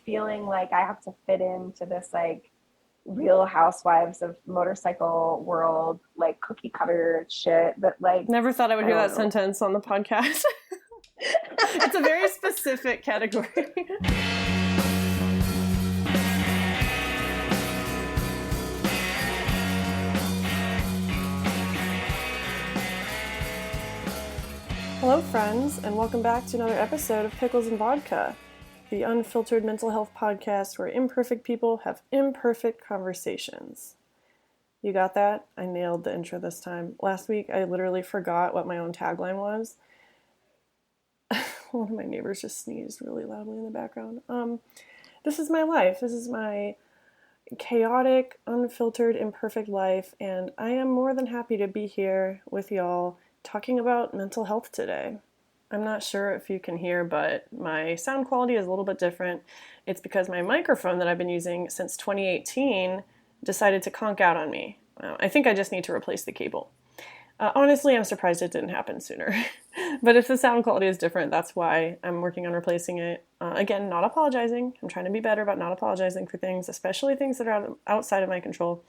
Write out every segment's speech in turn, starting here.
feeling like I have to fit into this like Real Housewives of motorcycle world, like cookie cutter shit that like Never thought I would I hear don't that know. sentence on the podcast. It's a very specific category. Hello, friends, and welcome back to another episode of Pickles and Vodka, the unfiltered mental health podcast where imperfect people have imperfect conversations. You got that? I nailed the intro this time. Last week, I literally forgot what my own tagline was. One of my neighbors just sneezed really loudly in the background. This is my life. This is my chaotic, unfiltered, imperfect life, and I am more than happy to be here with y'all talking about mental health today. I'm not sure if you can hear, but my sound quality is a little bit different. It's because my microphone that I've been using since 2018 decided to conk out on me. I think I just need to replace the cable. Honestly, I'm surprised it didn't happen sooner. But if the sound quality is different, that's why I'm working on replacing it. Again, not apologizing. I'm trying to be better about not apologizing for things, especially things that are outside of my control.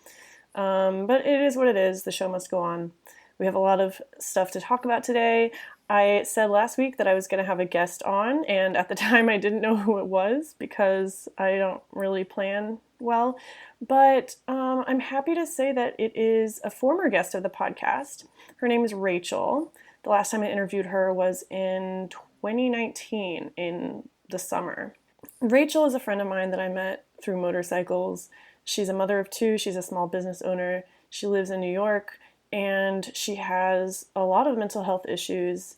But it is what it is. The show must go on. We have a lot of stuff to talk about today. I said last week that I was going to have a guest on, and at the time I didn't know who it was because I don't really plan well. But I'm happy to say that it is a former guest of the podcast. Her name is Rachael. The last time I interviewed her was in 2019 in the summer. Rachael is a friend of mine that I met through motorcycles. She's a mother of two. She's a small business owner. She lives in New York, and she has a lot of mental health issues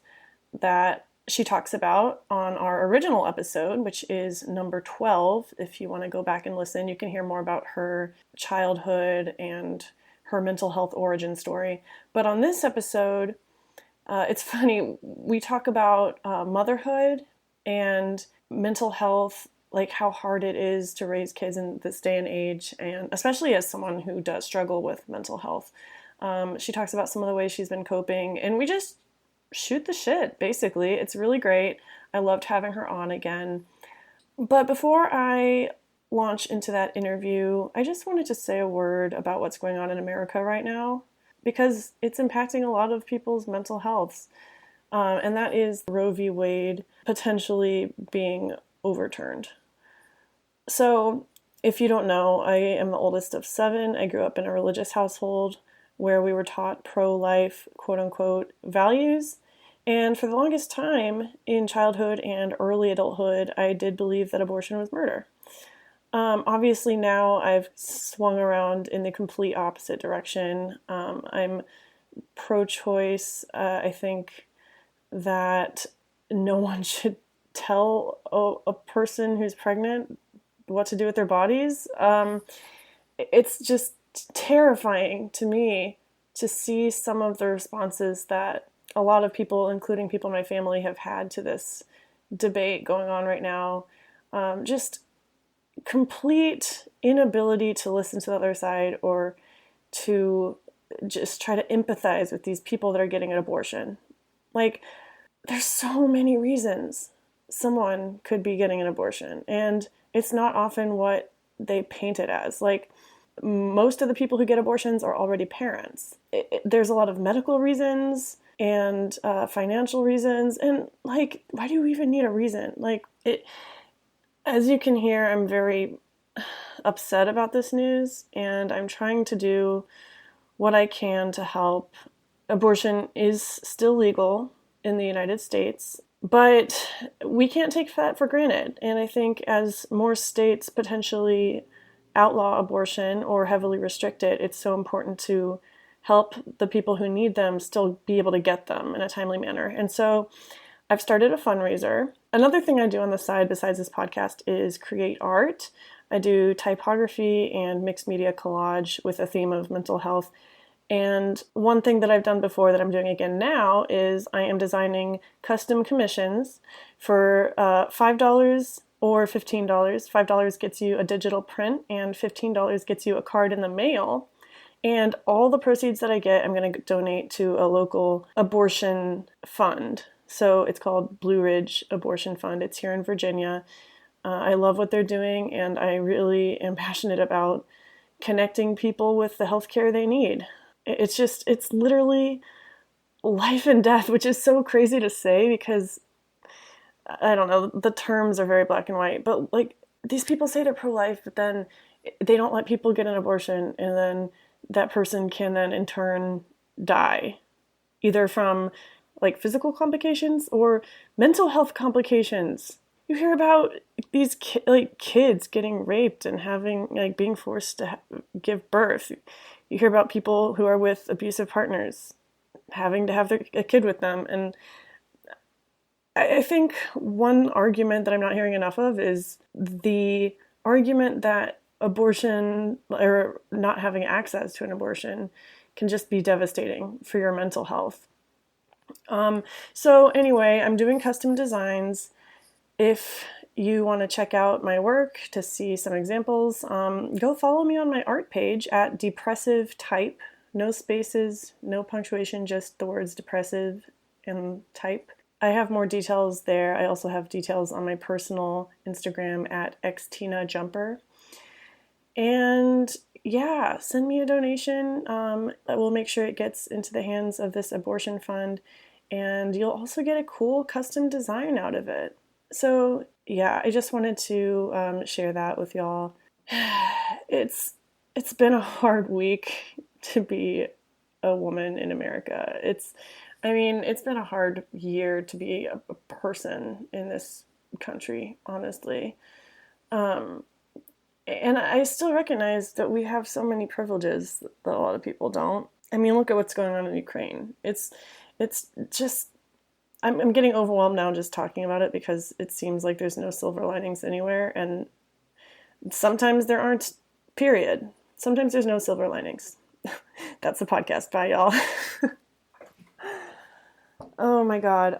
that she talks about on our original episode, which is number 12. If you want to go back and listen, you can hear more about her childhood and her mental health origin story. But on this episode, it's funny, we talk about motherhood and mental health, like how hard it is to raise kids in this day and age, and especially as someone who does struggle with mental health. She talks about some of the ways she's been coping, and we just shoot the shit, basically. It's really great. I loved having her on again. But before I launch into that interview, I just wanted to say a word about what's going on in America right now, because it's impacting a lot of people's mental health. And that is Roe v. Wade potentially being overturned. So, if you don't know, I am the oldest of 7. I grew up in a religious household where we were taught pro-life, quote-unquote, values. And for the longest time in childhood and early adulthood, I did believe that abortion was murder. Obviously now I've swung around in the complete opposite direction. I'm pro-choice. I think that no one should tell a person who's pregnant what to do with their bodies. It's just terrifying to me to see some of the responses that a lot of people, including people in my family, have had to this debate going on right now. Just complete inability to listen to the other side or to just try to empathize with these people that are getting an abortion. Like, there's so many reasons someone could be getting an abortion, and it's not often what they paint it as. Like, most of the people who get abortions are already parents. There's a lot of medical reasons and financial reasons, and like, why do you even need a reason? Like, as you can hear, I'm very upset about this news, and I'm trying to do what I can to help. Abortion is still legal in the United States, but we can't take that for granted. And I think as more states potentially outlaw abortion or heavily restrict it, it's so important to help the people who need them still be able to get them in a timely manner. And so I've started a fundraiser. Another thing I do on the side besides this podcast is create art. I do typography and mixed media collage with a theme of mental health. And one thing that I've done before that I'm doing again now is I am designing custom commissions for $5 or $15. $5 gets you a digital print and $15 gets you a card in the mail. And all the proceeds that I get, I'm going to donate to a local abortion fund. So it's called Blue Ridge Abortion Fund. It's here in Virginia. I love what they're doing, and I really am passionate about connecting people with the healthcare they need. It's literally life and death, which is so crazy to say because I don't know, the terms are very black and white, but like these people say they're pro-life, but then they don't let people get an abortion, and then that person can then in turn die, either from like physical complications or mental health complications. You hear about these kids getting raped and having like being forced to give birth. You hear about people who are with abusive partners having to have a kid with them. And I think one argument that I'm not hearing enough of is the argument that abortion or not having access to an abortion can just be devastating for your mental health. So anyway, I'm doing custom designs. If you want to check out my work to see some examples, go follow me on my art page at Depressive Type. No spaces, no punctuation, just the words depressive and type. I have more details there. I also have details on my personal Instagram at Christina Jumper. And yeah, send me a donation. I will make sure it gets into the hands of this abortion fund, and you'll also get a cool custom design out of it. So yeah, I just wanted to share that with y'all. It's been a hard week to be a woman in America. It's been a hard year to be a person in this country, honestly. And I still recognize that we have so many privileges that a lot of people don't. I mean, look at what's going on in Ukraine. It's just, I'm getting overwhelmed now just talking about it because it seems like there's no silver linings anywhere. And sometimes there aren't, period. Sometimes there's no silver linings. That's the podcast. Bye, y'all. Oh my God.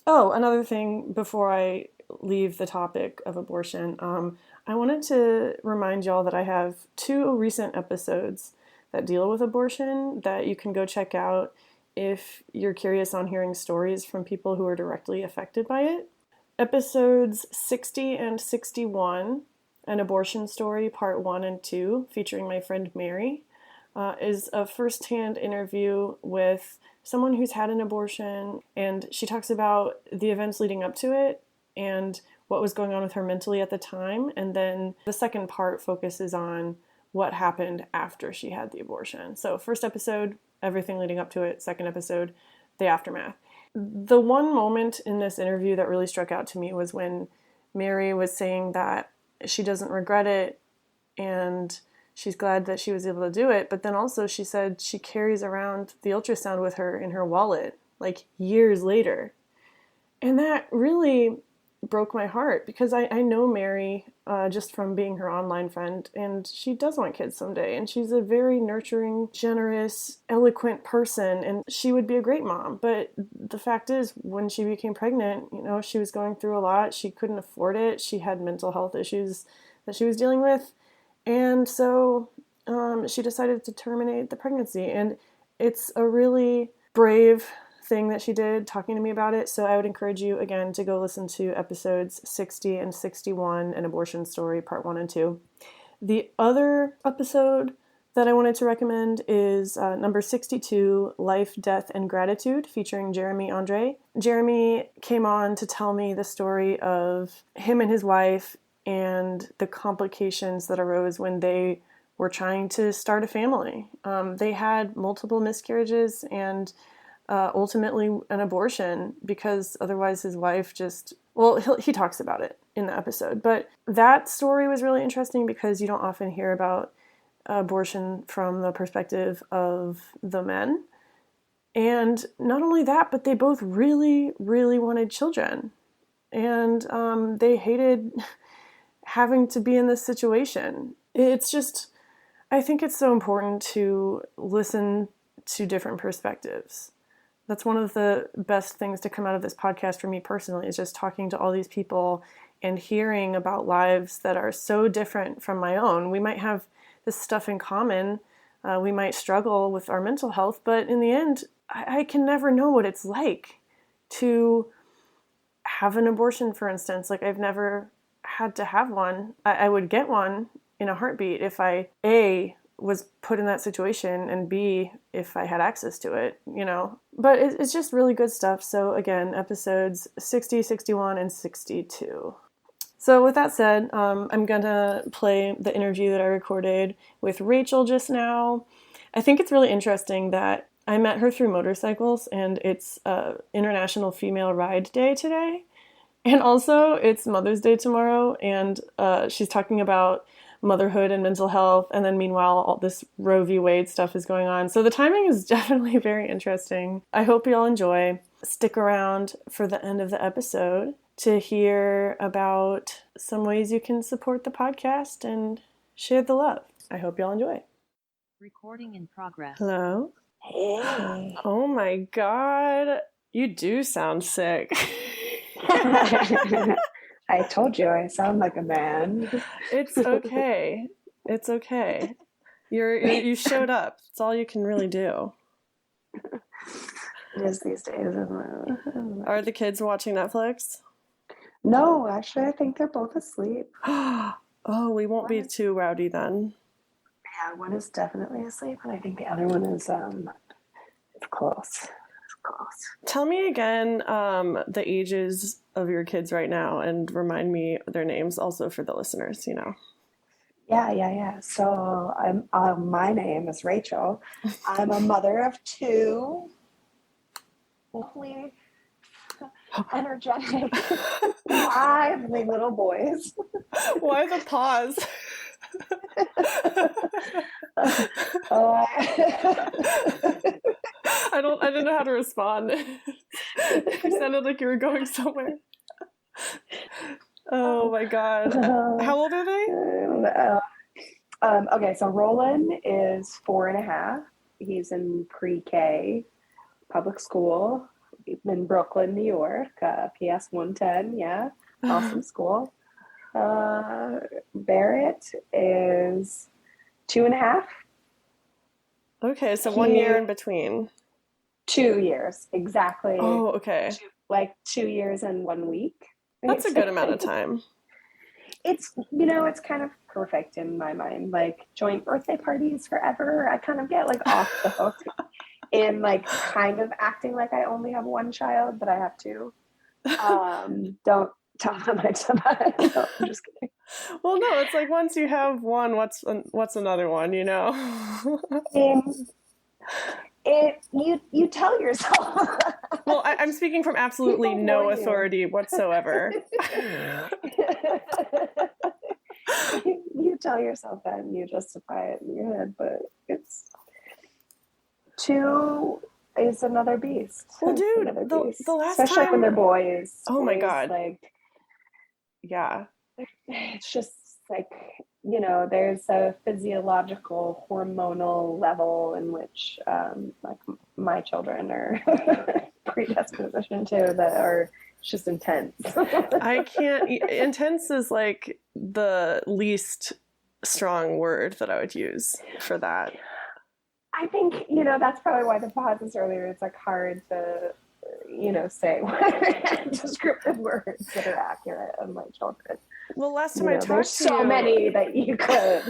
Another thing before I leave the topic of abortion, I wanted to remind y'all that I have 2 recent episodes that deal with abortion that you can go check out if you're curious on hearing stories from people who are directly affected by it. Episodes 60 and 61, An Abortion Story, Part 1 and 2, featuring my friend Mary, is a first-hand interview with someone who's had an abortion, and she talks about the events leading up to it and what was going on with her mentally at the time. And then the second part focuses on what happened after she had the abortion. So first episode, everything leading up to it. Second episode, the aftermath. The one moment in this interview that really struck out to me was when Mary was saying that she doesn't regret it and she's glad that she was able to do it. But then also she said she carries around the ultrasound with her in her wallet, like years later. And that really broke my heart because I know Mary just from being her online friend, and she does want kids someday, and she's a very nurturing, generous, eloquent person, and she would be a great mom. But the fact is, when she became pregnant, she was going through a lot. She couldn't afford it. She had mental health issues that she was dealing with, and so she decided to terminate the pregnancy. And it's a really brave thing that she did, talking to me about it. So I would encourage you again to go listen to episodes 60 and 61, An Abortion Story, Part 1 and 2. The other episode that I wanted to recommend is number 62, Life, Death, and Gratitude, featuring Jeremy Andre. Jeremy came on to tell me the story of him and his wife and the complications that arose when they were trying to start a family. They had multiple miscarriages and ultimately an abortion because otherwise his wife he talks about it in the episode. But that story was really interesting because you don't often hear about abortion from the perspective of the men. And not only that, but they both really, really wanted children. And they hated having to be in this situation. I think it's so important to listen to different perspectives. That's one of the best things to come out of this podcast for me personally, is just talking to all these people and hearing about lives that are so different from my own. We might have this stuff in common. We might struggle with our mental health, but in the end, I can never know what it's like to have an abortion, for instance. Like, I've never had to have one. I would get one in a heartbeat if I, A, was put in that situation, and B, if I had access to it, you know. But it's just really good stuff. So again, episodes 60, 61, and 62. So with that said, I'm gonna play the interview that I recorded with Rachel just now. I think it's really interesting that I met her through motorcycles, and it's International Female Ride Day today. And also, it's Mother's Day tomorrow, and she's talking about motherhood and mental health, and then meanwhile, all this Roe v. Wade stuff is going on. So the timing is definitely very interesting. I hope you all enjoy. Stick around for the end of the episode to hear about some ways you can support the podcast and share the love. I hope you all enjoy. Recording in progress. Hello? Hey. Oh my God. You do sound sick. I told you I sound like a man. It's okay. It's okay. You showed up. It's all you can really do. It is these days. Are the kids watching Netflix? No, actually, I think they're both asleep. Oh, we won't be too rowdy then. Yeah, one is definitely asleep, and I think the other one is it's close. It's close. Tell me again the ages of your kids right now, and remind me their names also for the listeners, you know. Yeah. So my name is Rachel. I'm a mother of two, hopefully energetic, lively little boys. Why the pause? I didn't know how to respond. You sounded like you were going somewhere. Oh my God. How old are they? Okay, so Roland is 4.5. He's in pre-K, public school in Brooklyn, New York, PS 110, yeah, awesome school. Barrett is 2.5. Okay, so 1 year in between. 2 years, exactly. Oh, okay. 2 years and 1 week. That's a good amount of time. It's, it's kind of perfect in my mind. Like, joint birthday parties forever. I kind of get like off the hook in like kind of acting like I only have one child, but I have two. Don't tell them I said that. No, I'm just kidding. Well, no, it's like once you have one, what's another one, you know? You tell yourself. Well, I'm speaking from absolutely no authority whatsoever. You tell yourself that and you justify it in your head, but it's two is another beast. Well, dude, the last especially time, when they're boys. Oh my God. Like, yeah. It's just like, there's a physiological hormonal level in which like my children are predispositioned to that are just intense. I can't. Intense is like the least strong word that I would use for that. I think, that's probably why the pauses earlier, it's like hard to, say descriptive words that are accurate of my children. Well, last time I talked to you, there's so many that you could.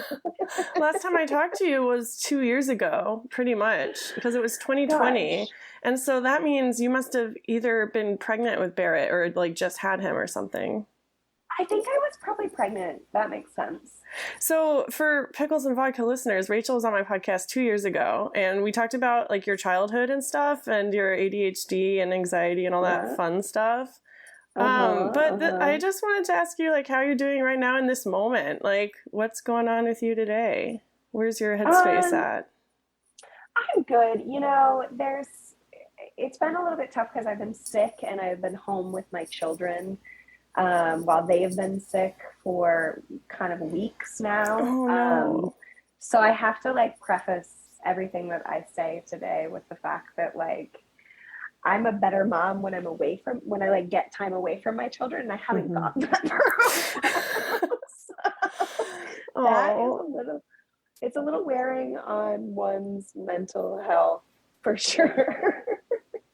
Last time I talked to you was 2 years ago, pretty much, because it was 2020. Gosh. And so that means you must have either been pregnant with Barrett or like just had him or something. I think I was probably pregnant. That makes sense. So for Pickles and Vodka listeners, Rachel was on my podcast 2 years ago, and we talked about like your childhood and stuff and your ADHD and anxiety and all that fun stuff. I just wanted to ask you, like, how you're doing right now in this moment. Like, what's going on with you today? Where's your headspace at? I'm good. It's been a little bit tough because I've been sick and I've been home with my children while they have been sick for kind of weeks now. Oh, no. So I have to like preface everything that I say today with the fact that like I'm a better mom when I like get time away from my children, and I haven't gotten that for a while. That is it's a little wearing on one's mental health for sure.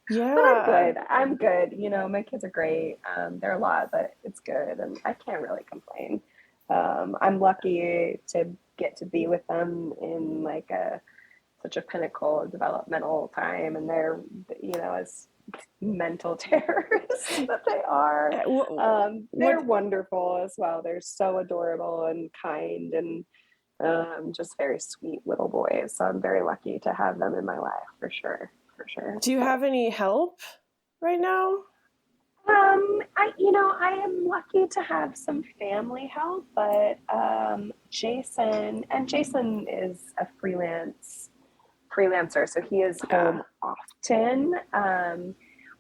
But I'm Yeah. good. I'm good. You know, my kids are great. They're a lot, but it's good, and I can't really complain. I'm lucky to get to be with them in like a such a pinnacle of developmental time, and they're, you know, as mental terrorists that they are. They're What wonderful as well. They're so adorable and kind and just very sweet little boys. So I'm very lucky to have them in my life for sure, for sure. do you have any help right now? I am lucky to have some family help, but Jason is a freelancer, so he is Yeah. home often.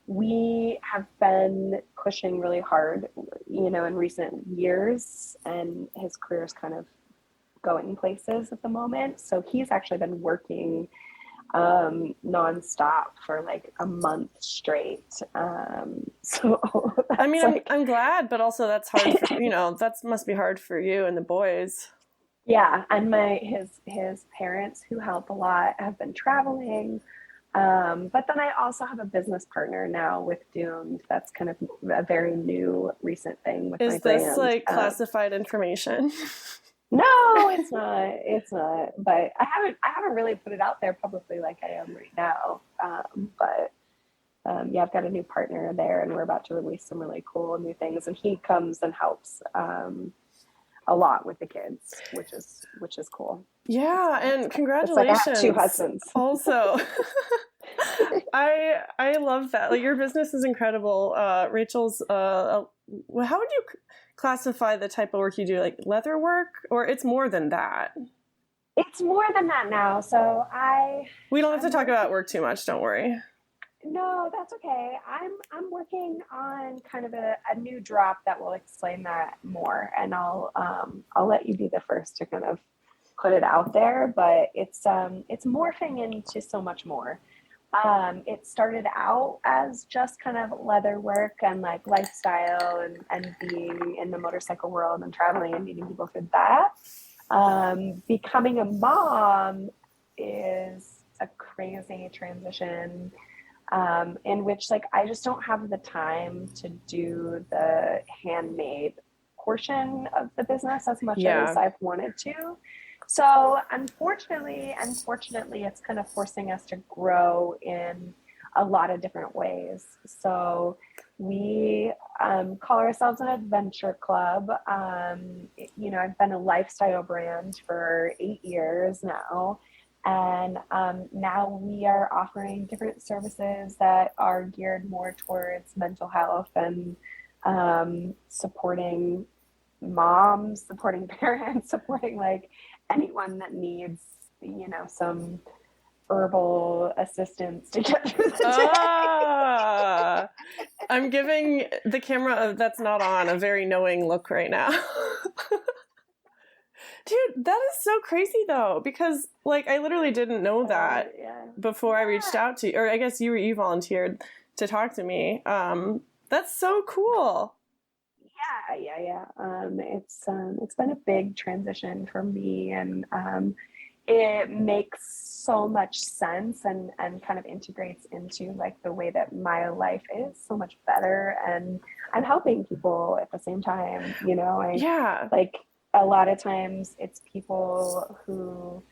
We have been pushing really hard, you know, in recent years, and his career is kind of going places at the moment. So he's actually been working nonstop for like a month straight. So I that's mean, like, I'm glad, but also that's hard for, that must be hard for you and the boys. yeah. And his parents, who help a lot, have been traveling. But then I also have a business partner now with Doomed. That's kind of a very new, recent thing with my Is this brand. like classified information? No, it's not. It's not. But I haven't really put it out there publicly like I am right now. But yeah, I've got a new partner there, and we're about to release some really cool new things. And he comes and helps a lot with the kids, which is cool. Yeah, and It's like I have two congratulations. husbands. Also, I love that. Like your business is incredible. Rachel's how would you classify the type of work you do? Like leather work, or it's more than that? It's more than that now. So We don't have to talk about work too much, don't worry. no, that's okay. I'm working on kind of a new drop that will explain that more, and I'll let you be the first to kind of put it out there. But it's morphing into so much more. It started out as just kind of leather work and like lifestyle and being in the motorcycle world and traveling and meeting people through that. Becoming a mom is a crazy transition, in which like I just don't have the time to do the handmade portion of the business as much as I've wanted to. So unfortunately, it's kind of forcing us to grow in a lot of different ways. So we call ourselves an adventure club. I've been a lifestyle brand for 8 years now. And now we are offering different services that are geared more towards mental health and supporting moms, supporting parents, supporting like anyone that needs, some herbal assistance to get through the day. I'm giving the camera that's not on a very knowing look right now. Dude, that is so crazy though, because like I literally didn't know that before I reached out to you, or I guess you volunteered to talk to me. That's so cool. Yeah. It's been a big transition for me, and it makes so much sense and kind of integrates into like the way that my life is so much better, and I'm helping people at the same time. Like a lot of times it's people who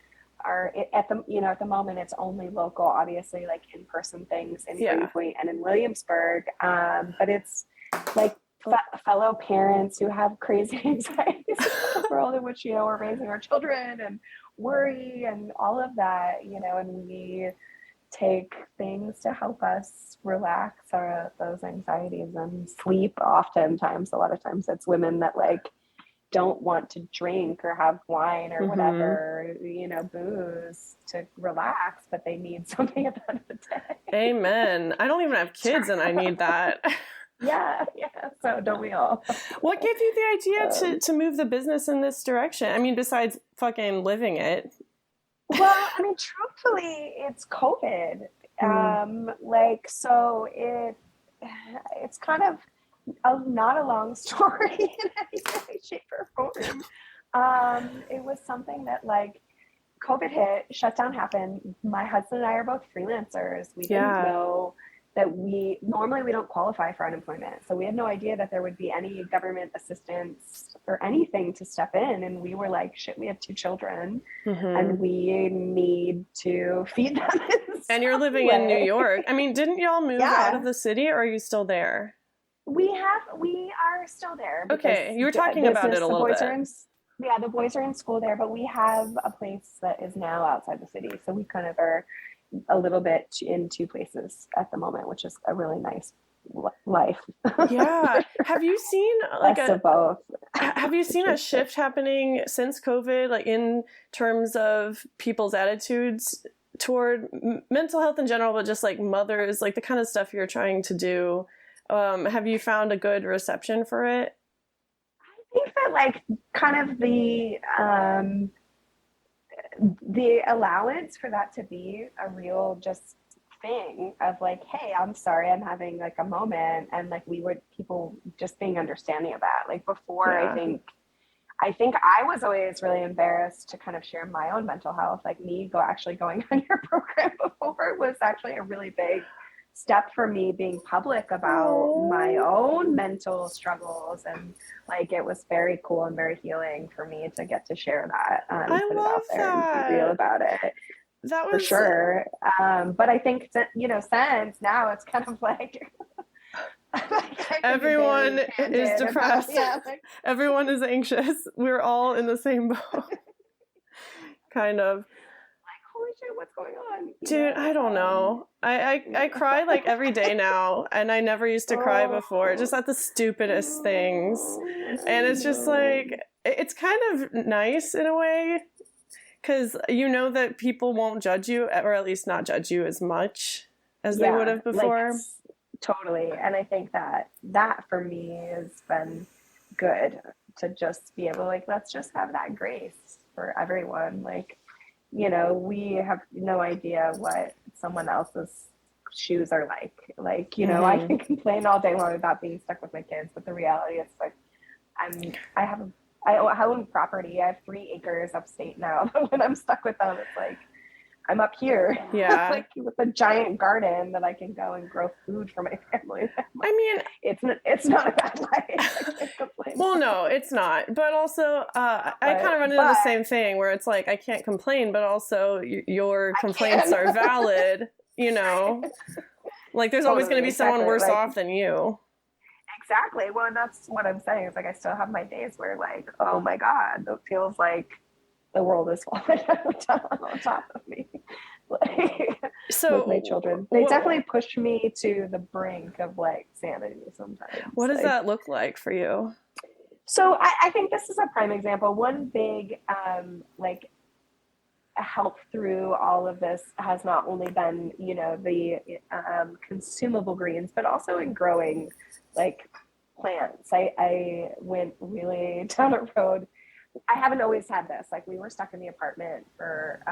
are at the moment it's only local, obviously, like in-person things in Greenpoint and in Williamsburg, but it's like fellow parents who have crazy anxieties about the world in which we're raising our children and worry and all of that, and we take things to help us relax those anxieties and sleep. Oftentimes, a lot of times it's women that like don't want to drink or have wine or whatever, booze to relax, but they need something at the end of the day. Amen. I don't even have kids and I need that. Yeah. So don't we all? What gave you the idea to move the business in this direction? I mean, besides fucking living it. Well, I mean, truthfully, it's COVID. So it's kind of not a long story in any way, shape, or form. It was something that like COVID hit, shutdown happened. My husband and I are both freelancers. We didn't know that we don't qualify for unemployment. So we had no idea that there would be any government assistance or anything to step in. And we were like, shit, we have 2 children and we need to feed them. And you're living in New York. I mean, didn't y'all move out of the city, or are you still there? We are still there. Okay, you were talking about it a little bit. The boys are in school there, but we have a place that is now outside the city. So we kind of are a little bit in 2 places at the moment, which is a really nice life. Yeah. Have you seen like of both? Have you seen a shift happening since COVID, like in terms of people's attitudes toward mental health in general, but just like mothers, like the kind of stuff you're trying to do? Have you found a good reception for it? I think that like kind of the allowance for that to be a real just thing of like, hey, I'm sorry, I'm having like a moment, and like people just being understanding of that. Like before, I think I was always really embarrassed to kind of share my own mental health. Like me going on your program before was actually a really big step for me, being public about my own mental struggles, and like it was very cool and very healing for me to get to share that and I put it love out there that. and be real about it. That was for sure. But I think that, since now it's kind of like everyone is depressed. Everyone is anxious. We're all in the same boat. Kind of. Holy shit, what's going on? Dude, I don't know. I cry like every day now, and I never used to cry before, just at the stupidest things. And it's just like, it's kind of nice in a way, because you know that people won't judge you, or at least not judge you as much as they would have before. Like, totally. And I think that for me has been good, to just be able to like, let's just have that grace for everyone. Like, we have no idea what someone else's shoes are like. Like, I can complain all day long about being stuck with my kids, but the reality is like, I own property. I have 3 acres upstate now. But when I'm stuck with them, it's like, I'm up here, like with a giant garden that I can go and grow food for my family. I mean, it's not a bad life. I can't complain. Well, no, it's not. But also, I kind of run into the same thing where it's like, I can't complain, but also your complaints are valid, Like there's always going to be someone worse off than you. Exactly. Well, and that's what I'm saying. It's like I still have my days where like, oh my God, it feels like the world is falling on top of me. Like, so with my children, they definitely pushed me to the brink of like sanity sometimes. What does that look like for you? So I think this is a prime example. One big like help through all of this has not only been the consumable greens, but also in growing like plants. I went really down a road. I haven't always had this. Like we were stuck in the apartment for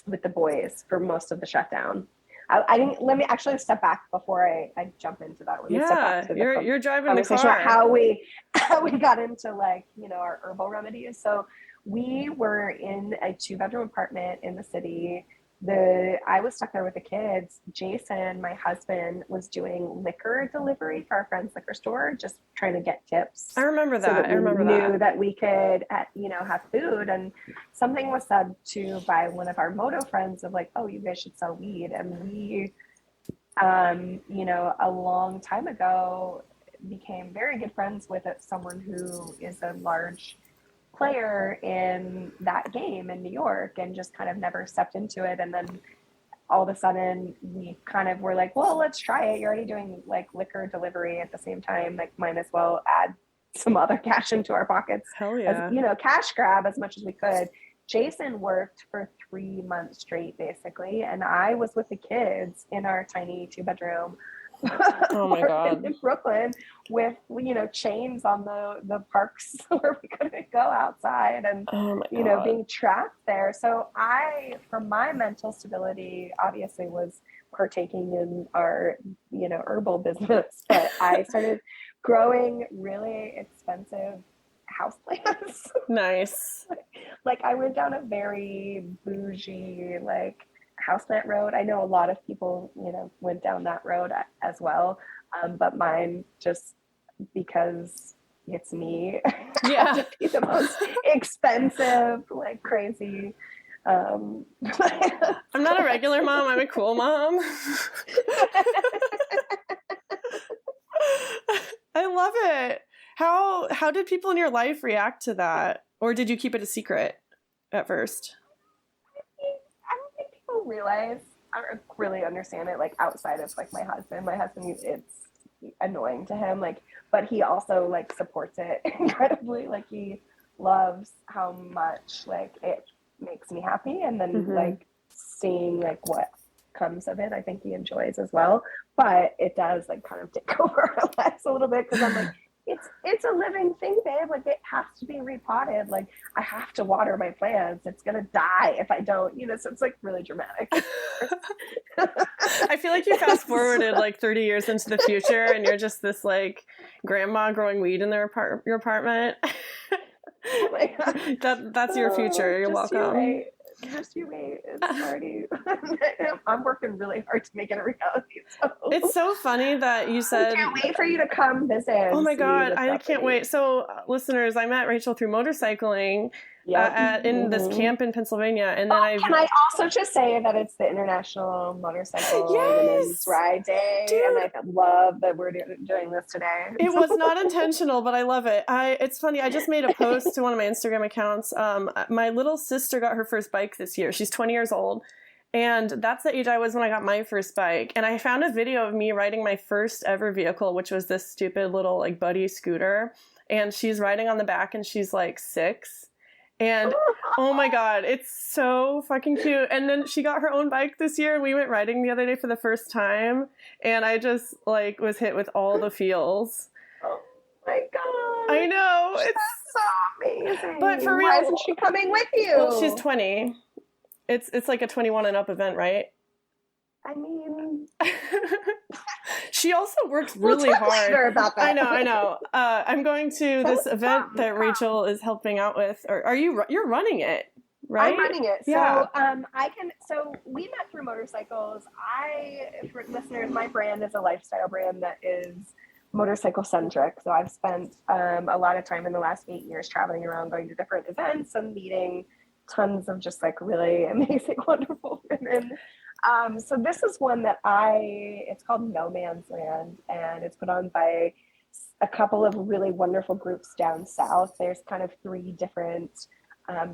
with the boys for most of the shutdown. I didn't. Let me actually step back before I jump into that. Let me step back to you're driving the car. How we got into like our herbal remedies. So we were in a 2-bedroom apartment in the city. I was stuck there with the kids. Jason, my husband, was doing liquor delivery for our friend's liquor store, just trying to get tips. I remember that. So that we knew that we could, have food. And something was said by one of our moto friends of like, oh, you guys should sell weed. And we, a long time ago, became very good friends with someone who is a large player in that game in New York, and just kind of never stepped into it. And then all of a sudden we kind of were like, well, let's try it. You're already doing like liquor delivery at the same time, like might as well add some other cash into our pockets. Hell yeah. As, cash grab as much as we could. Jason worked for 3 months straight basically, and I was with the kids in our tiny 2-bedroom oh my God. in Brooklyn with chains on the parks where we couldn't go outside, and being trapped there. So I, for my mental stability, obviously was partaking in our herbal business, but I started growing really expensive houseplants. Nice. Like I went down a very bougie, like houseplant road. I know a lot of people, went down that road as well. But mine, just because it's me, had to be the most expensive, like crazy. I'm not a regular mom. I'm a cool mom. I love it. How did people in your life react to that? Or did you keep it a secret at first? I don't think people realize or really understand it, like outside of like my husband. My husband, it's annoying to him, like, but he also like supports it incredibly. Like he loves how much like it makes me happy, and then like seeing like what comes of it, I think he enjoys as well. But it does like kind of take over our lives a little bit, because I'm like, it's a living thing, babe. Like it has to be repotted. Like I have to water my plants. It's gonna die if I don't. So it's like really dramatic. I feel like you fast forwarded like 30 years into the future, and you're just this like grandma growing weed in your apartment. Oh my God. That's your future. You're welcome. Just you wait. It's already. I'm working really hard to make it a reality. So. It's so funny that you said. I can't wait for you to come visit. Oh my God, I can't wait. So, listeners, I met Rachael through motorcycling in this camp in Pennsylvania, and then Can I also just say that it's the International Motorcycle Women's Ride Day, and I love that we're doing this today. It was not intentional, but I love it. It's funny. I just made a post to one of my Instagram accounts. My little sister got her first bike this year. She's 20 years old. And that's the age I was when I got my first bike. And I found a video of me riding my first ever vehicle, which was this stupid little like buddy scooter. And she's riding on the back, and she's like 6. And oh my God, it's so fucking cute. And then she got her own bike this year, and we went riding the other day for the first time. And I just like was hit with all the feels. Oh my God. I know. It's so amazing. But for real. Why isn't she coming with you? Well, she's 20. It's like a 21 and up event, right? I mean, she also works really hard. Later about that. I know. I'm going to this event that Rachael is helping out with. Or are you're running it, right? I'm running it. Yeah. So we met through motorcycles. For listeners, my brand is a lifestyle brand that is motorcycle centric. So I've spent a lot of time in the last 8 years traveling around, going to different events and meeting tons of just like really amazing, wonderful women. So this is one that it's called No Man's Land, and it's put on by a couple of really wonderful groups down south. There's kind of 3 different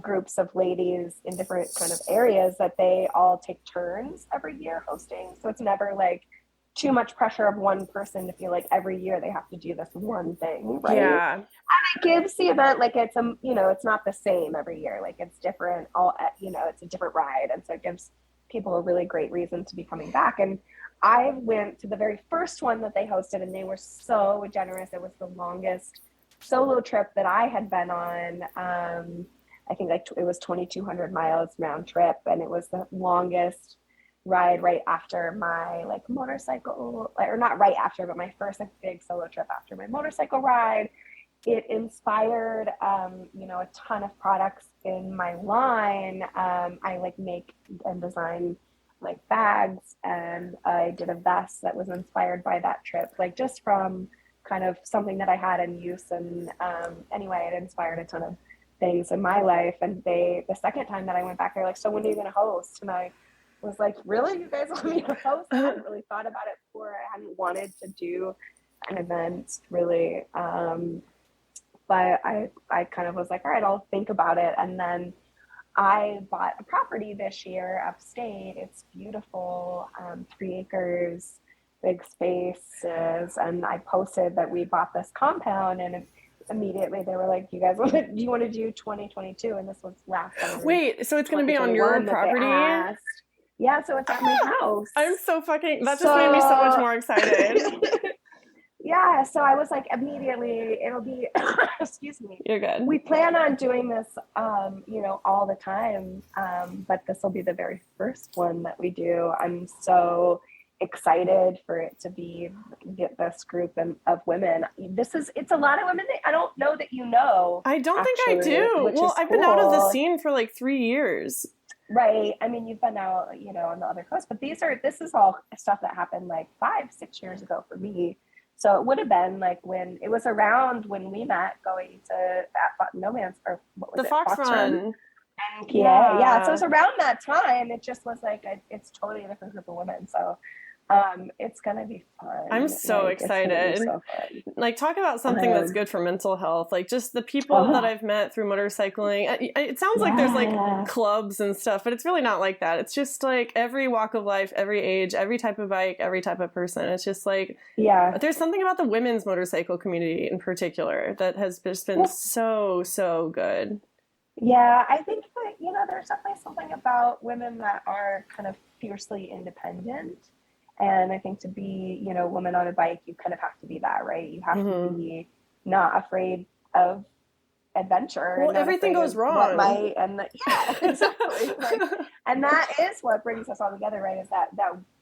groups of ladies in different kind of areas that they all take turns every year hosting. So it's never like too much pressure of one person to feel like every year they have to do this one thing, right? Yeah. And it gives the event like it's it's not the same every year. Like it's different. It's a different ride, and so it gives people a really great reason to be coming back. And I went to the very first one that they hosted, and they were so generous. It was the longest solo trip that I had been on. I think it was 2,200 miles round trip, and it was the longest ride right after my like motorcycle, or not right after, but my first like big solo trip after my motorcycle ride. It inspired, a ton of products in my line. I like make and design like bags, and I did a vest that was inspired by that trip, like just from kind of something that I had in use. And anyway, it inspired a ton of things in my life. And the second time that I went back, they're like, so when are you going to host? And I was like, really? You guys want me to host? I hadn't really thought about it before. I hadn't wanted to do an event really. But I kind of was like, all right, I'll think about it. And then I bought a property this year upstate. It's beautiful, 3 acres, big spaces. And I posted that we bought this compound, and immediately they were like, do you want to do 2022? And this was last summer. Wait, so it's going to be on your property? Yeah, so it's at my house. I'm so fucking, that just made me so much more excited. Yeah, so I was like, immediately, it'll be, excuse me. You're good. We plan on doing this, all the time, but this will be the very first one that we do. I'm so excited for it to get this group of women. It's a lot of women that I don't know that you know. I don't actually, think I do. Well, I've been out of the scene for like 3 years. Right. I mean, you've been out, on the other coast, but this is all stuff that happened like 5, 6 years ago for me. So it would have been like when it was around when we met going to that no man's, or what was The it? Fox Run. In PA. Yeah. So it was around that time. It just was like, it's totally a different group of women. So it's going to be fun. I'm so excited. So fun. Like, talk about something that's good for mental health. Like, just the people that I've met through motorcycling. It sounds like there's like clubs and stuff, but it's really not like that. It's just like every walk of life, every age, every type of bike, every type of person. It's just like, there's something about the women's motorcycle community in particular that has just been so good. Yeah, I think that, there's definitely something about women that are kind of fiercely independent. And I think to be, a woman on a bike, you kind of have to be that, right? You have to be not afraid of adventure. Well, everything goes wrong. Exactly. And that is what brings us all together, right? Is that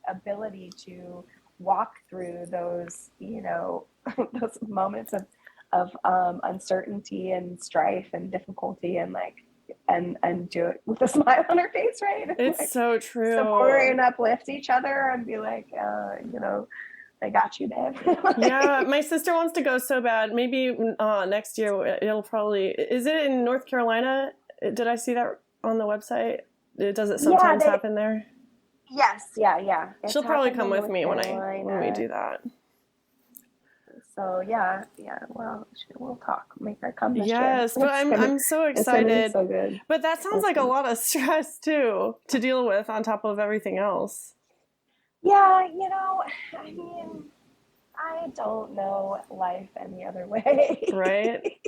ability to walk through those, those moments of uncertainty and strife and difficulty and and do it with a smile on her face, right? And it's so true. Support and uplift each other and be like, I got you, babe. Yeah, my sister wants to go so bad. Maybe next year it'll probably. Is it in North Carolina? Did I see that on the website? Does it sometimes happen there? Yes, yeah. She'll probably come with me when we do that. So yeah. Well, we'll talk. Make her come this year. Yes, but I'm so excited. So good. But that sounds like a lot of stress too to deal with on top of everything else. Yeah, I mean, I don't know life any other way. Right.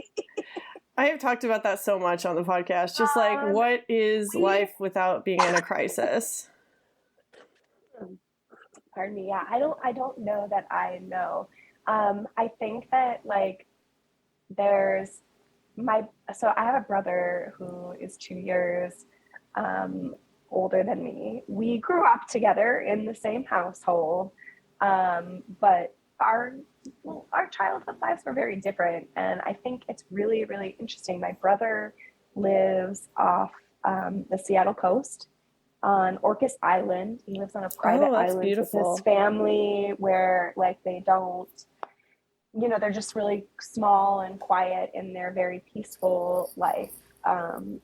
I have talked about that so much on the podcast. Just like, what is life without being in a crisis? Pardon me. Yeah, I don't know that I know. I think that so I have a brother who is 2 years older than me. We grew up together in the same household, but our childhood lives were very different. And I think it's really, really interesting. My brother lives off the Seattle coast on Orcas Island. He lives on a private island with his family where they don't, they're just really small and quiet in their very peaceful life, and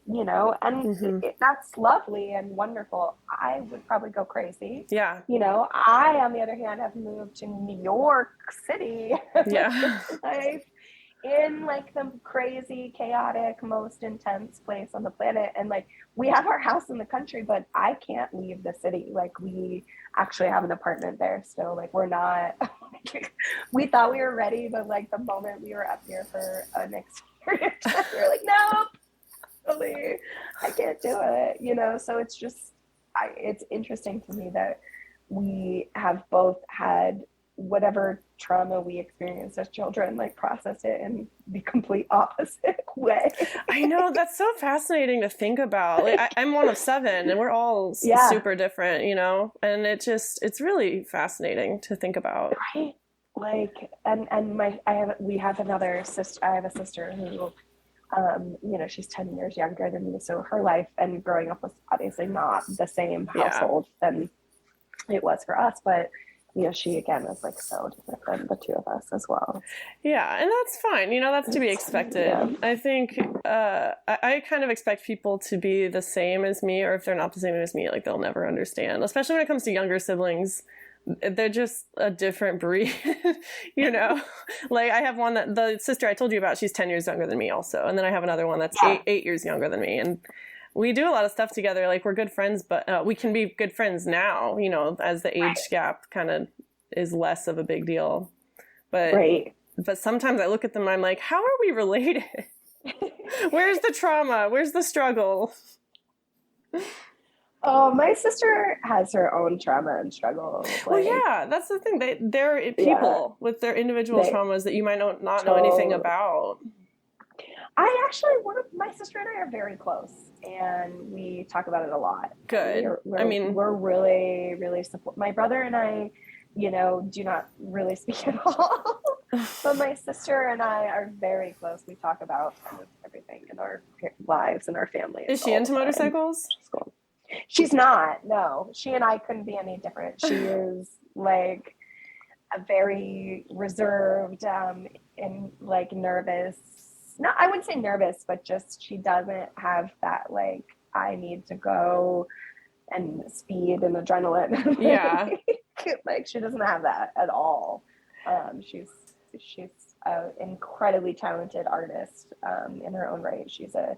that's lovely and wonderful. I would probably go crazy. Yeah. I, on the other hand, have moved to New York City. Yeah. In the crazy, chaotic, most intense place on the planet. And we have our house in the country, but I can't leave the city. We actually have an apartment there still. We're not, we thought we were ready, but the moment we were up here for next year, we were like, nope, really, I can't do it. So it's just, it's interesting to me that we have both had whatever trauma we experienced as children, process it in the complete opposite way. I know, that's so fascinating to think about. I'm one of 7 and we're all super different, and it's really fascinating to think about. Right. We have another sister. I have a sister who, she's 10 years younger than me. So her life and growing up was obviously not the same household than it was for us, but she again is so different from the two of us as well. Yeah, and that's fine. That's to be expected. Yeah. I think I kind of expect people to be the same as me, or if they're not the same as me, they'll never understand. Especially when it comes to younger siblings, they're just a different breed. I have one that the sister I told you about, she's 10 years younger than me also, and then I have another one that's 8 years younger than me, and we do a lot of stuff together. We're good friends, but we can be good friends now, as the age gap kind of is less of a big deal. But but sometimes I look at them and I'm like, how are we related? Where's the trauma? Where's the struggle? Oh, my sister has her own trauma and struggle. Well, yeah, that's the thing. They're people with their individual traumas that you might not know anything about. My sister and I are very close, and we talk about it a lot. Good. We're really, really support. My brother and I, do not really speak at all. But my sister and I are very close. We talk about kind of everything in our lives and our family. Is she into motorcycles? She's not. No, she and I couldn't be any different. She is like a very reserved and like nervous. No, I wouldn't say nervous, but just she doesn't have that like I need to go and speed and adrenaline. Yeah. Like she doesn't have that at all. She's an incredibly talented artist in her own right. She's a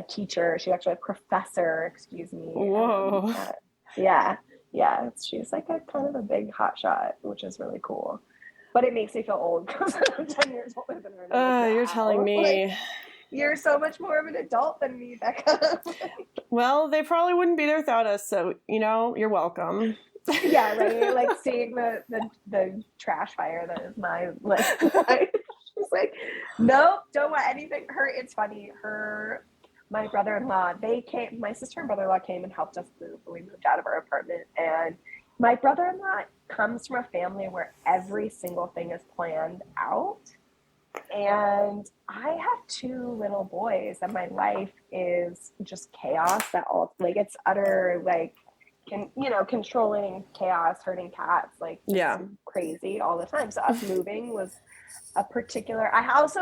teacher. She's actually a professor. Excuse me. Whoa. Yeah. She's like a kind of a big hot shot, which is really cool. But it makes me feel old because I'm 10 years older than her. You're telling me. Like, you're so much more of an adult than me, Becca. Well, they probably wouldn't be there without us, so, you're welcome. Yeah, right. Like seeing the trash fire that is my life. She's like, nope, don't want anything. It's funny. My brother-in-law, my sister and brother-in-law came and helped us move when we moved out of our apartment. And my brother-in-law comes from a family where every single thing is planned out. And I have 2 little boys, and my life is just chaos. It's utter like, controlling chaos, herding cats, like crazy all the time. So us moving was a particular. I have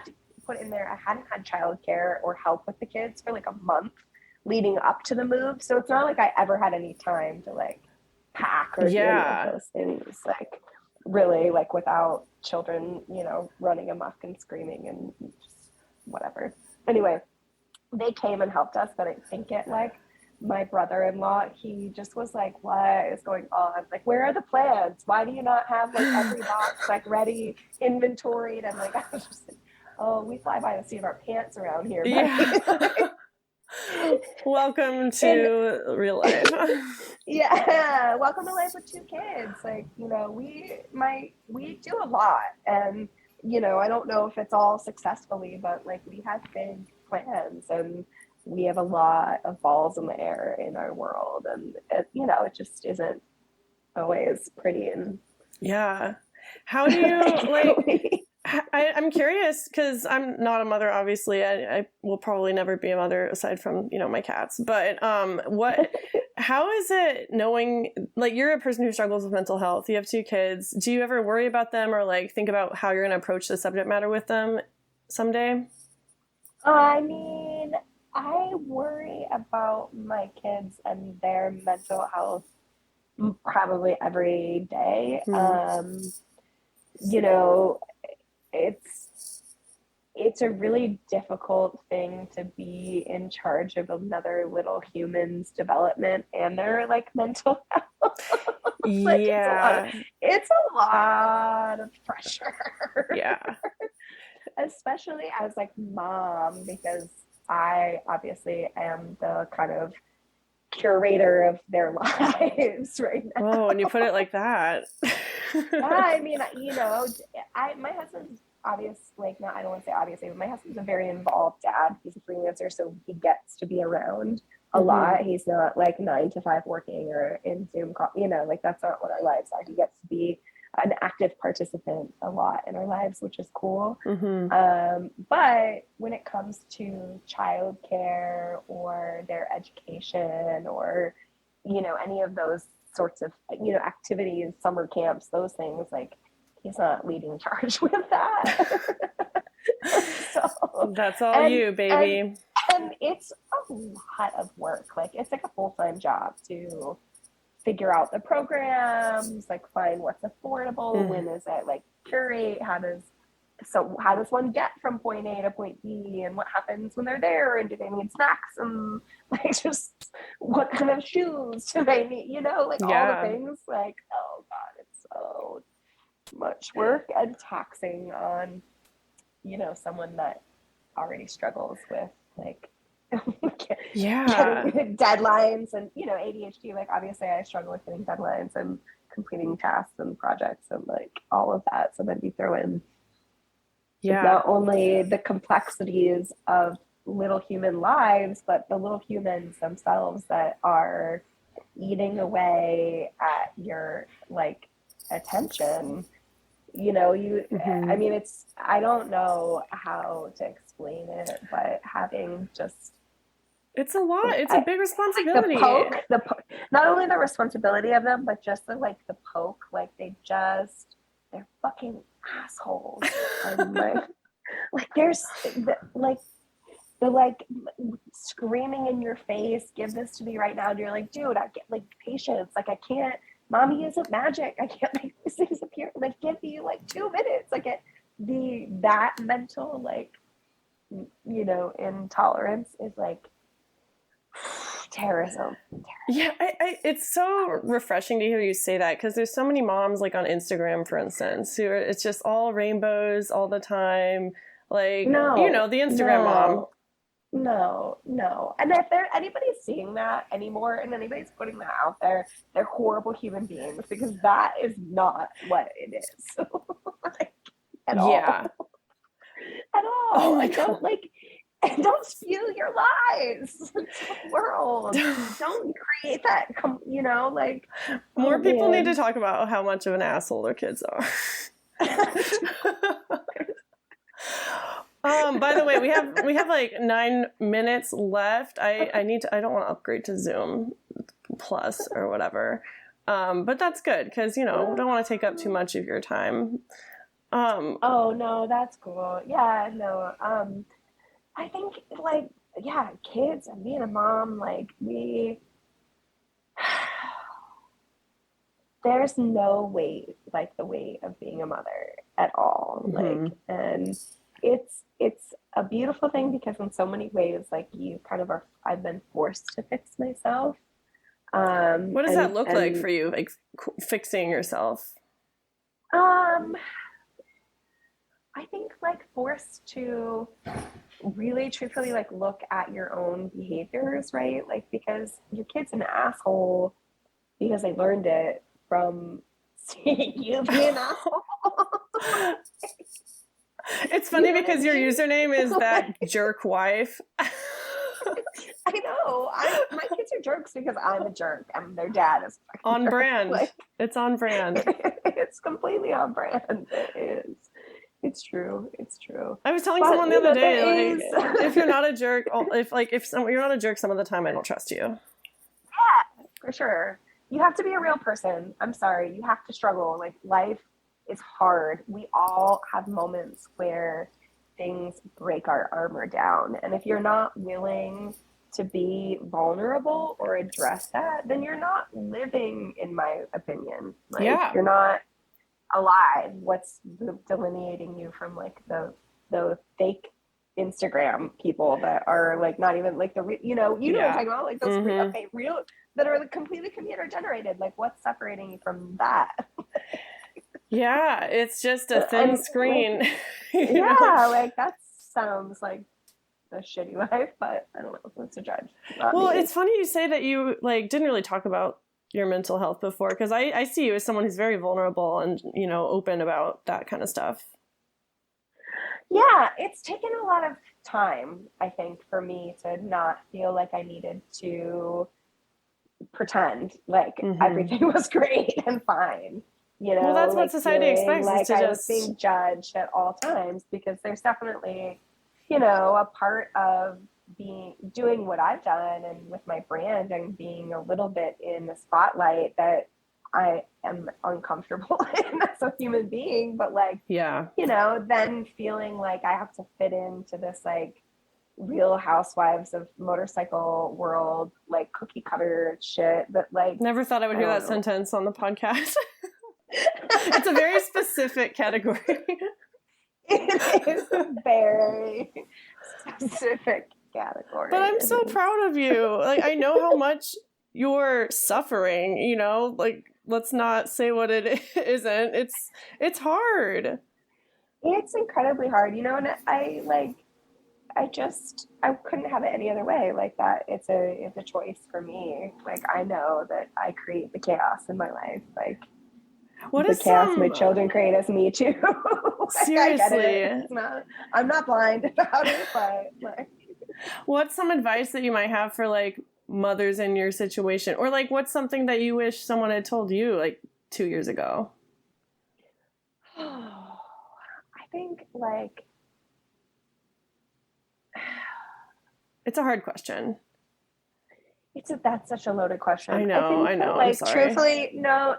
to put in there. I hadn't had childcare or help with the kids for like a month leading up to the move, so it's not like I ever had any time to like pack or do any of those things. Like really, like without children, running amok and screaming and just whatever. Anyway, they came and helped us, but I think my brother-in-law, he just was like, what is going on? Like, where are the plans? Why do you not have like every box like ready, inventoried? And like, I was just like, oh, we fly by the seat of our pants around here. Yeah. Welcome to real life. Yeah, welcome to life with 2 kids. Like, we do a lot, and I don't know if it's all successfully, but like we have big plans, and we have a lot of balls in the air in our world, and it just isn't always pretty. And how do you like? I'm curious because I'm not a mother, obviously. I will probably never be a mother aside from, my cats. But how is it knowing, like, you're a person who struggles with mental health. You have 2 kids. Do you ever worry about them or, like, think about how you're going to approach the subject matter with them someday? I mean, I worry about my kids and their mental health probably every day. It's a really difficult thing to be in charge of another little human's development and their like mental health. Like, it's a lot of pressure. Yeah. Especially as like mom, because I obviously am the kind of curator of their lives right now. Oh, when you put it like that. Yeah, I mean, my husband's I don't want to say obviously, but my husband's a very involved dad. He's a freelancer, so he gets to be around a lot. He's not like 9 to 5 working or in Zoom call, like that's not what our lives are. He gets to be an active participant a lot in our lives, which is cool. But when it comes to childcare or their education or, any of those sorts of, activities, summer camps, those things, like he's not leading charge with that. So that's all you, baby. And it's a lot of work. Like it's like a full-time job to figure out the programs, like find what's affordable, when is it, like curate, how does one get from point A to point B, and what happens when they're there, and do they need snacks, and like just what kind of shoes do they need, all the things, like, oh God, it's so much work and taxing on, someone that already struggles with like getting deadlines and ADHD. Like obviously I struggle with getting deadlines and completing tasks and projects and like all of that. So then you throw in not only the complexities of little human lives, but the little humans themselves that are eating away at your like attention. I mean, I don't know how to explain it, but having just It's a lot. It's a big Like responsibility. not only the responsibility of them, but just the poke. Like they're fucking assholes. And like there's the screaming in your face, give this to me right now. And you're like, dude, I get patience. Like I can't. Mommy isn't magic. I can't make these things appear. Like give me 2 minutes. Like that mental intolerance is terrorism. Yeah, it's so refreshing to hear you say that, because there's so many moms on Instagram, for instance, who it's just all rainbows all the time. The Instagram mom. No. And if anybody's seeing that anymore and anybody's putting that out there, they're horrible human beings, because that is not what it is. At all. Yeah. At all. Oh my God. Don't spew your lies to the world. Don't create that, More people need to talk about how much of an asshole their kids are. By the way, we have 9 minutes left. I don't want to upgrade to Zoom Plus or whatever. But that's good, because, we don't want to take up too much of your time. Oh no, that's cool. Yeah, no. I think kids and being a mom, there's no weight like the weight of being a mother at all. Mm-hmm. And it's a beautiful thing, because in so many ways, you kind of are, I've been forced to fix myself. What does that look like for you, fixing yourself? I think forced to really truthfully look at your own behaviors, right? Because your kid's an asshole because they learned it from seeing you be an asshole. It's funny because your username is that jerk wife. I know. My kids are jerks because I'm a jerk and their dad is on brand. It's on brand. It's completely on brand. It is. It's true. I was telling someone the other day, if you're not a jerk, if you're not a jerk some of the time, I don't trust you. Yeah, for sure. You have to be a real person. I'm sorry. You have to struggle. Life is hard. We all have moments where things break our armor down. And if you're not willing to be vulnerable or address that, then you're not living, in my opinion. You're not alive. What's delineating you from the fake Instagram people that are not even the know what I'm talking about, those mm-hmm. real that are completely computer generated. What's separating you from that? Yeah, it's just a thin screen. That sounds like a shitty life, but I don't know. What's to judge? Well, it's funny you say that you didn't really talk about your mental health before, because I see you as someone who's very vulnerable and open about that kind of stuff. Yeah, it's taken a lot of time, I think, for me to not feel like I needed to pretend mm-hmm. everything was great and fine. Well, that's what society expects. I was being judged at all times, because there's definitely, a part of doing what I've done and with my brand and being a little bit in the spotlight that I am uncomfortable in as a human being, but then feeling like I have to fit into this Real Housewives of motorcycle world, cookie cutter shit that never thought I would hear that sentence on the podcast. It's a very specific category. It is a very specific category. But I'm so proud of you. I know how much you're suffering, let's not say what it isn't. It's hard. It's incredibly hard, and I couldn't have it any other way that. It's a choice for me. I know that I create the chaos in my life. What is chaos my children create as me too. Seriously. I'm not blind about it, but what's some advice that you might have for mothers in your situation, or what's something that you wish someone had told you 2 years ago? I think it's a hard question. That's such a loaded question. I know, I'm like, sorry. truthfully, no.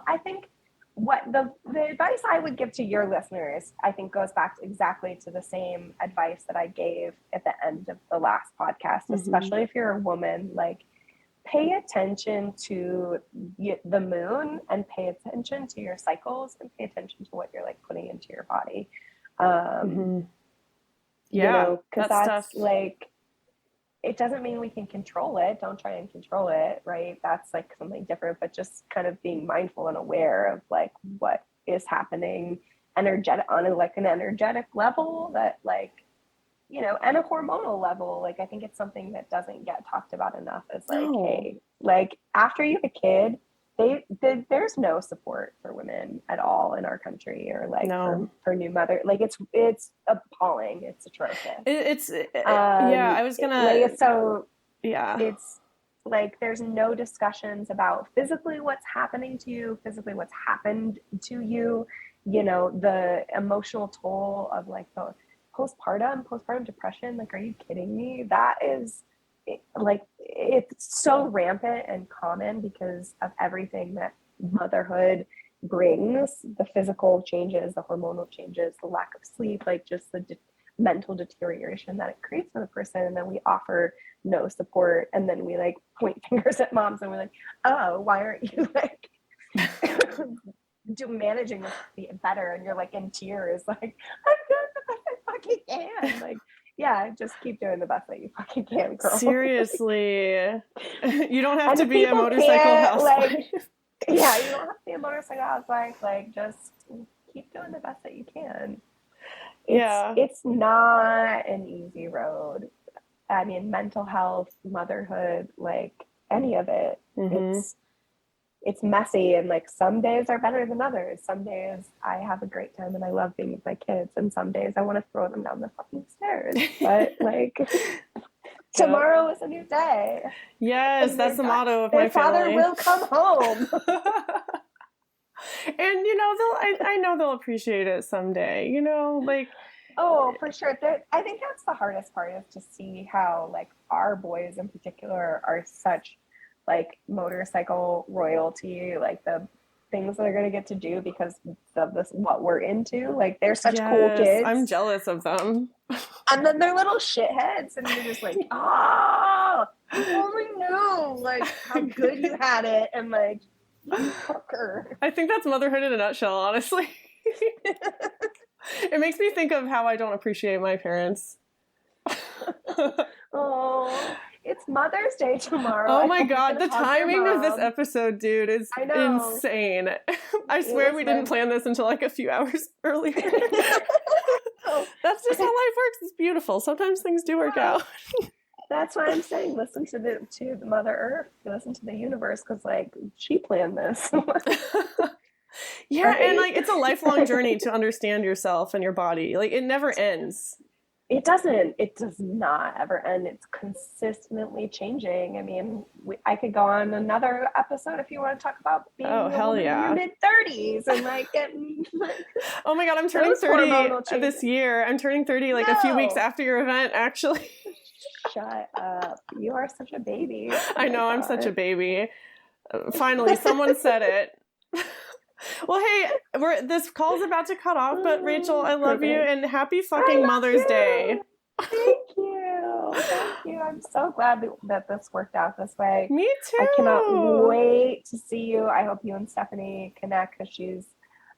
I think what the advice I would give to your listeners, I think goes back exactly to the same advice that I gave at the end of the last podcast, especially if you're a woman. Like, pay attention to the moon, and pay attention to your cycles, and pay attention to what you're like putting into your body. Yeah, because that's like, it doesn't mean we can control it. Don't try and control it, right? That's like something different, but just kind of being mindful and aware of like what is happening on an energetic level, that like, and a hormonal level. Like, I think it's something that doesn't get talked about enough, is like, hey, like after you have a kid, there's no support for women at all in our country, or like for new mother. Like, it's appalling. It's atrocious. I was gonna it's like, there's no discussions about physically what's happening to you, physically what's happened to you, the emotional toll of like the postpartum depression. Like, are you kidding me? That is like, it's so rampant and common because of everything that motherhood brings, the physical changes, the hormonal changes, the lack of sleep, like just the mental deterioration that it creates for the person. And then we offer no support, and then we like point fingers at moms, and we're like, oh, why aren't you like managing this better? And you're like in tears, like, I'm doing the best I fucking can. Like, yeah, just keep doing the best that you fucking can, girl. Seriously. You don't have to be a motorcycle housewife. Like, yeah, you don't have to be a motorcycle housewife. Like, just keep doing the best that you can. It's not an easy road. I mean, mental health, motherhood, like any of it, it's messy, and like some days are better than others. Some days I have a great time and I love being with my kids, and some days I want to throw them down the fucking stairs. But like, tomorrow is a new day. Yes, that's the motto of my family. Father will come home. And I know they'll appreciate it someday. Like, oh, for sure. I think that's the hardest part, is to see how like our boys in particular are such like motorcycle royalty, like the things that they're going to get to do because of this, what we're into. Like, they're such cool kids. I'm jealous of them. And then they're little shitheads, and you're just like, oh, you only knew like how good you had it, and like, you fucker. I think that's motherhood in a nutshell, honestly. It makes me think of how I don't appreciate my parents. Oh, it's Mother's Day tomorrow. Oh my God, the timing of this episode, dude, is insane. I swear we didn't plan this until like a few hours earlier. That's just how life works. It's beautiful. Sometimes things do work out. That's why I'm saying, listen to the Mother Earth, listen to the universe, because like, she planned this. Yeah, right? And like, it's a lifelong journey to understand yourself and your body. Like, it never ends. It doesn't. It does not ever end. It's consistently changing. I mean, I could go on another episode if you want to talk about being in your mid-30s and like getting. Like, oh my God, I'm turning 30 this year. I'm turning 30 like a few weeks after your event, actually. Shut up! You are such a baby. I know, I'm such a baby. Finally, someone said it. Well, hey, this call's about to cut off, but Rachel, I love you, and happy fucking Mother's Day. Thank you. Thank you. I'm so glad that this worked out this way. Me too. I cannot wait to see you. I hope you and Stephanie connect, because she's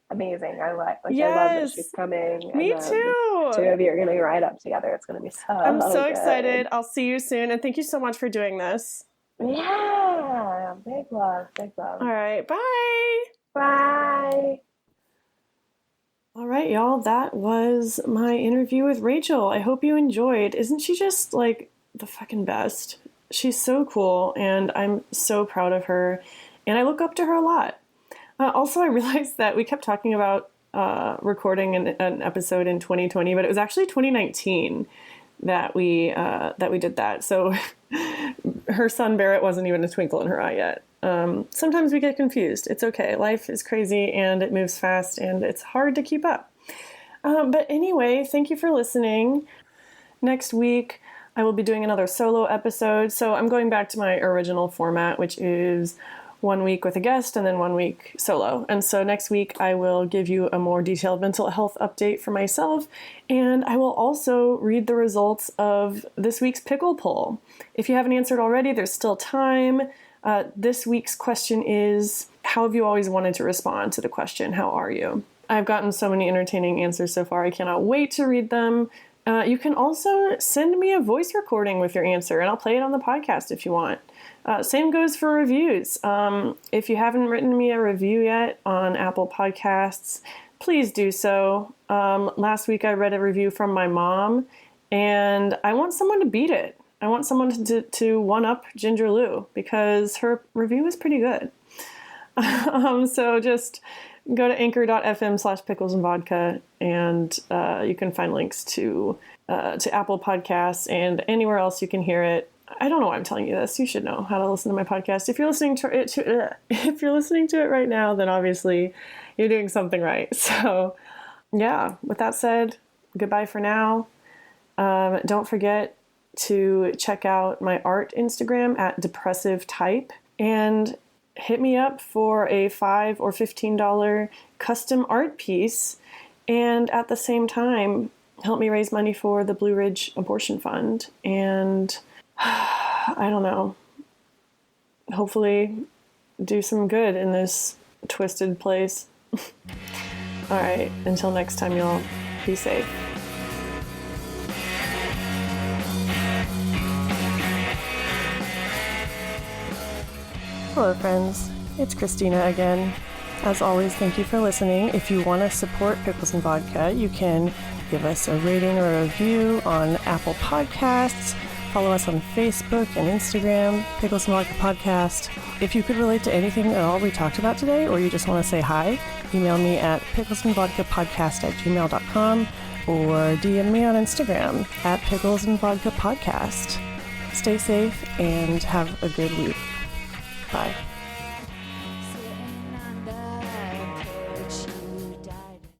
amazing. I love that she's coming. Me too. The two of you are going to ride up together. It's going to be so I'm so good. excited. I'll see you soon, and thank you so much for doing this. Yeah. Big love. Big love. All right. Bye. Bye. All right, y'all. That was my interview with Rachel. I hope you enjoyed. Isn't she just like the fucking best? She's so cool, and I'm so proud of her, and I look up to her a lot. Also, I realized that we kept talking about recording an episode in 2020, but it was actually 2019 that we did that. So her son Barrett wasn't even a twinkle in her eye yet. Sometimes we get confused. It's okay. Life is crazy and it moves fast and it's hard to keep up. But anyway, thank you for listening. Next week, I will be doing another solo episode. So I'm going back to my original format, which is 1 week with a guest and then 1 week solo. And so next week I will give you a more detailed mental health update for myself. And I will also read the results of this week's pickle poll. If you haven't answered already, there's still time. This week's question is, how have you always wanted to respond to the question, how are you? I've gotten so many entertaining answers so far. I cannot wait to read them. You can also send me a voice recording with your answer, and I'll play it on the podcast if you want. Same goes for reviews. If you haven't written me a review yet on Apple Podcasts, please do so. Last week I read a review from my mom, and I want someone to beat it. I want someone to one-up Ginger Lou, because her review is pretty good. So just go to anchor.fm/pickles and vodka, and you can find links to Apple Podcasts and anywhere else you can hear it. I don't know why I'm telling you this. You should know how to listen to my podcast. If you're listening to it right now, then obviously you're doing something right. So yeah, with that said, goodbye for now. Don't forget to check out my art Instagram at depressive type, and hit me up for a $5 or $15 custom art piece. And at the same time, help me raise money for the Blue Ridge Abortion Fund. And I don't know, hopefully do some good in this twisted place. All right, until next time, y'all, be safe. Hello, friends. It's Christina again. As always, thank you for listening. If you want to support Pickles and Vodka, you can give us a rating or a review on Apple Podcasts. Follow us on Facebook and Instagram, Pickles and Vodka Podcast. If you could relate to anything at all we talked about today, or you just want to say hi, email me at picklesandvodkapodcast@gmail.com or DM me on Instagram at picklesandvodkapodcast. Stay safe and have a good week. Bye.